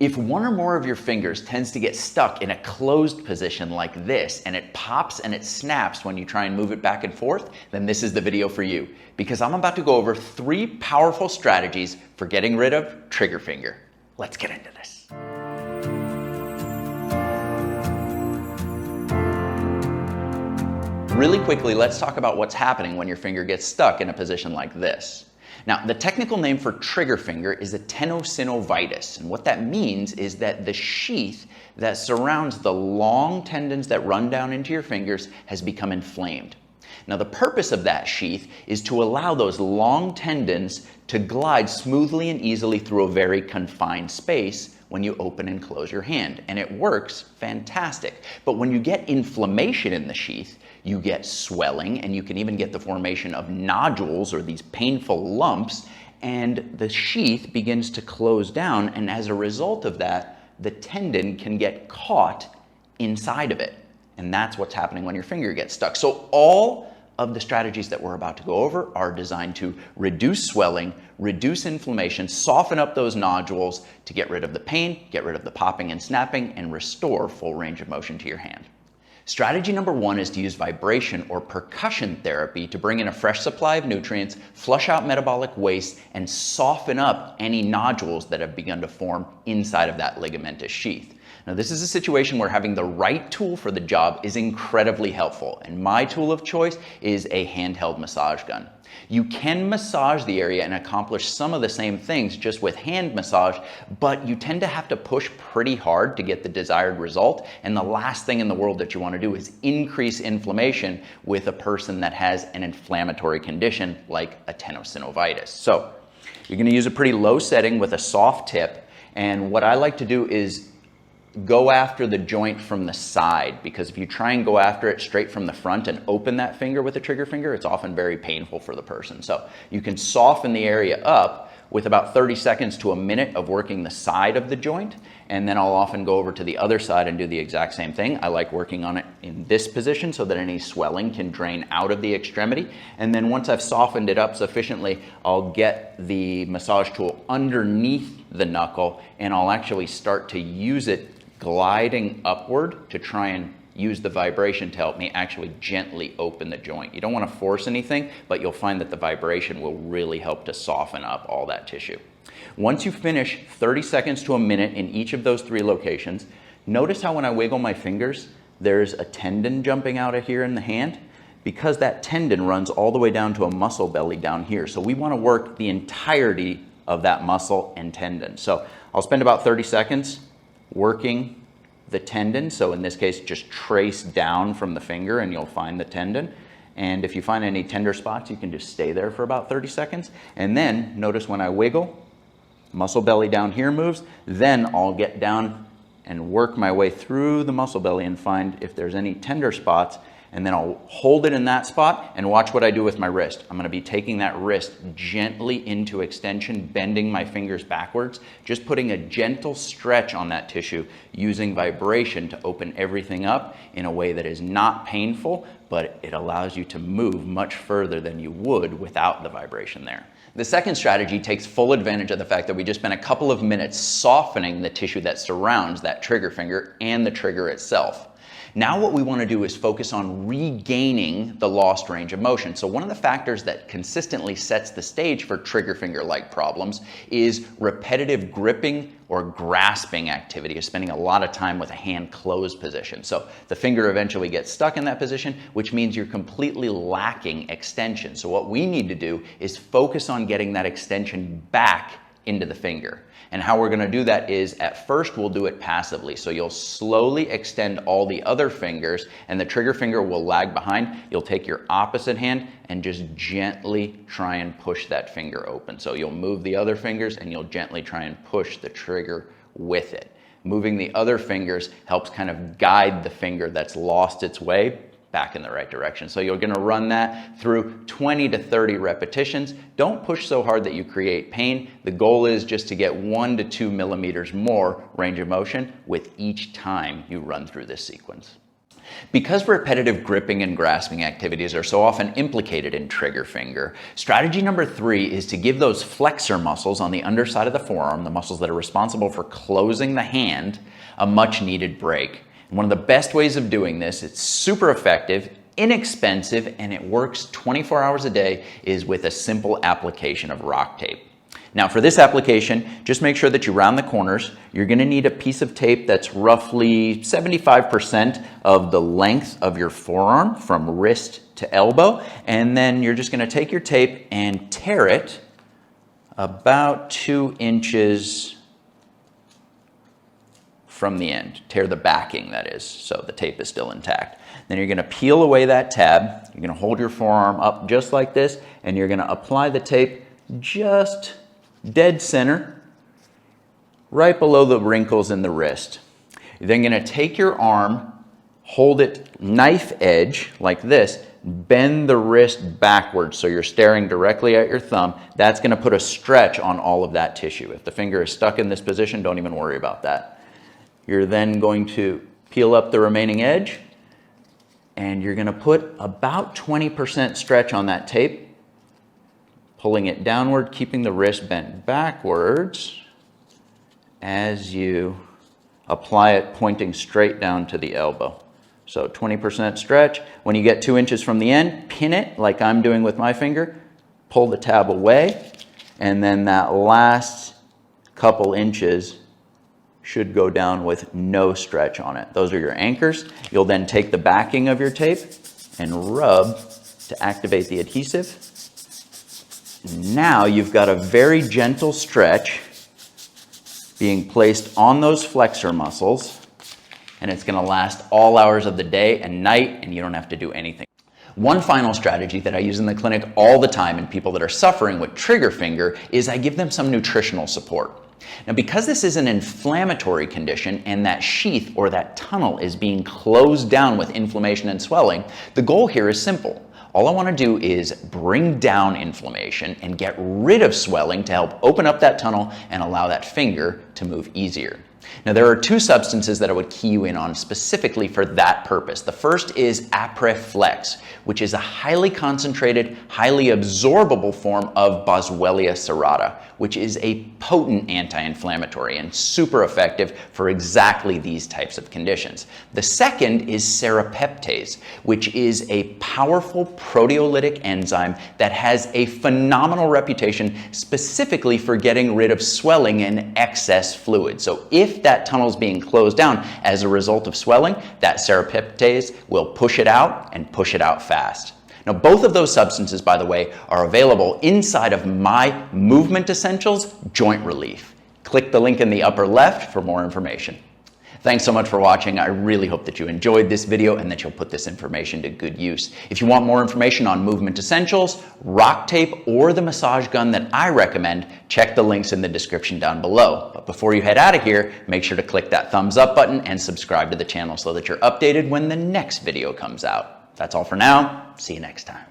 If one or more of your fingers tends to get stuck in a closed position like this, and it pops and it snaps when you try and move it back and forth, then this is the video for you, because I'm about to go over 3 powerful strategies for getting rid of trigger finger. Let's get into this. Really quickly, let's talk about what's happening when your finger gets stuck in a position like this. Now, the technical name for trigger finger is a tenosynovitis, and what that means is that the sheath that surrounds the long tendons that run down into your fingers has become inflamed. Now, the purpose of that sheath is to allow those long tendons to glide smoothly and easily through a very confined space when you open and close your hand, and it works fantastic. But when you get inflammation in the sheath, you get swelling, and you can even get the formation of nodules or these painful lumps, and the sheath begins to close down, and as a result of that, the tendon can get caught inside of it. And that's what's happening when your finger gets stuck. So all of the strategies that we're about to go over are designed to reduce swelling, reduce inflammation, soften up those nodules to get rid of the pain, get rid of the popping and snapping, and restore full range of motion to your hand. Strategy number 1 is to use vibration or percussion therapy to bring in a fresh supply of nutrients, flush out metabolic waste, and soften up any nodules that have begun to form inside of that ligamentous sheath. Now, this is a situation where having the right tool for the job is incredibly helpful, and my tool of choice is a handheld massage gun. You can massage the area and accomplish some of the same things just with hand massage, but you tend to have to push pretty hard to get the desired result, and the last thing in the world that you want to do is increase inflammation with a person that has an inflammatory condition like a tenosynovitis. So you're going to use a pretty low setting with a soft tip, and what I like to do is go after the joint from the side, because if you try and go after it straight from the front and open that finger with a trigger finger, it's often very painful for the person. So you can soften the area up with about 30 seconds to a minute of working the side of the joint, and then I'll often go over to the other side and do the exact same thing. I like working on it in this position so that any swelling can drain out of the extremity, and then once I've softened it up sufficiently, I'll get the massage tool underneath the knuckle, and I'll actually start to use it gliding upward to try and use the vibration to help me actually gently open the joint. You don't want to force anything, but you'll find that the vibration will really help to soften up all that tissue. Once you finish 30 seconds to a minute in each of those 3 locations, notice how when I wiggle my fingers, there's a tendon jumping out of here in the hand, because that tendon runs all the way down to a muscle belly down here. So we want to work the entirety of that muscle and tendon. So I'll spend about 30 seconds working the tendon. So in this case, just trace down from the finger and you'll find the tendon. And if you find any tender spots, you can just stay there for about 30 seconds. And then notice when I wiggle, muscle belly down here moves. Then I'll get down and work my way through the muscle belly and find if there's any tender spots. And then I'll hold it in that spot and watch what I do with my wrist. I'm going to be taking that wrist gently into extension, bending my fingers backwards, just putting a gentle stretch on that tissue, using vibration to open everything up in a way that is not painful, but it allows you to move much further than you would without the vibration there. The second strategy takes full advantage of the fact that we just spent a couple of minutes softening the tissue that surrounds that trigger finger and the trigger itself. Now what we want to do is focus on regaining the lost range of motion. So one of the factors that consistently sets the stage for trigger finger-like problems is repetitive gripping or grasping activity, or spending a lot of time with a hand closed position. So the finger eventually gets stuck in that position, which means you're completely lacking extension. So what we need to do is focus on getting that extension back into the finger. And how we're going to do that is, at first we'll do it passively. So you'll slowly extend all the other fingers and the trigger finger will lag behind. You'll take your opposite hand and just gently try and push that finger open. So you'll move the other fingers and you'll gently try and push the trigger with it. Moving the other fingers helps kind of guide the finger that's lost its way back in the right direction. So you're going to run that through 20 to 30 repetitions. Don't push so hard that you create pain. The goal is just to get 1 to 2 millimeters more range of motion with each time you run through this sequence. Because repetitive gripping and grasping activities are so often implicated in trigger finger, strategy number 3 is to give those flexor muscles on the underside of the forearm, the muscles that are responsible for closing the hand, a much needed break. And one of the best ways of doing this, it's super effective, inexpensive, and it works 24 hours a day, is with a simple application of rock tape. Now for this application, just make sure that you round the corners. You're going to need a piece of tape that's roughly 75% of the length of your forearm from wrist to elbow. And then you're just going to take your tape and tear it about 2 inches from the end. Tear the backing, that is, so the tape is still intact. Then you're going to peel away that tab. You're going to hold your forearm up just like this, and you're going to apply the tape just dead center, right below the wrinkles in the wrist. You're then going to take your arm, hold it knife edge like this, bend the wrist backwards so you're staring directly at your thumb. That's going to put a stretch on all of that tissue. If the finger is stuck in this position, don't even worry about that. You're then going to peel up the remaining edge, and you're going to put about 20% stretch on that tape, pulling it downward, keeping the wrist bent backwards as you apply it, pointing straight down to the elbow. So 20% stretch. When you get 2 inches from the end, pin it like I'm doing with my finger, pull the tab away, and then that last couple inches should go down with no stretch on it. Those are your anchors. You'll then take the backing of your tape and rub to activate the adhesive. Now you've got a very gentle stretch being placed on those flexor muscles, and it's going to last all hours of the day and night, and you don't have to do anything. One final strategy that I use in the clinic all the time in people that are suffering with trigger finger is I give them some nutritional support. Now, because this is an inflammatory condition and that sheath or that tunnel is being closed down with inflammation and swelling, the goal here is simple. All I want to do is bring down inflammation and get rid of swelling to help open up that tunnel and allow that finger to move easier. Now, there are 2 substances that I would key you in on specifically for that purpose. The first is Apreflex, which is a highly concentrated, highly absorbable form of Boswellia serrata, which is a potent anti-inflammatory and super effective for exactly these types of conditions. The second is serrapeptase, which is a powerful proteolytic enzyme that has a phenomenal reputation specifically for getting rid of swelling and excess fluid. So if that tunnel is being closed down as a result of swelling, that serrapeptase will push it out and push it out fast. Now, both of those substances, by the way, are available inside of my Movement Essentials Joint Relief. Click the link in the upper left for more information. Thanks so much for watching. I really hope that you enjoyed this video and that you'll put this information to good use. If you want more information on Movement Essentials, rock tape, or the massage gun that I recommend, check the links in the description down below. But before you head out of here, make sure to click that thumbs up button and subscribe to the channel so that you're updated when the next video comes out. That's all for now. See you next time.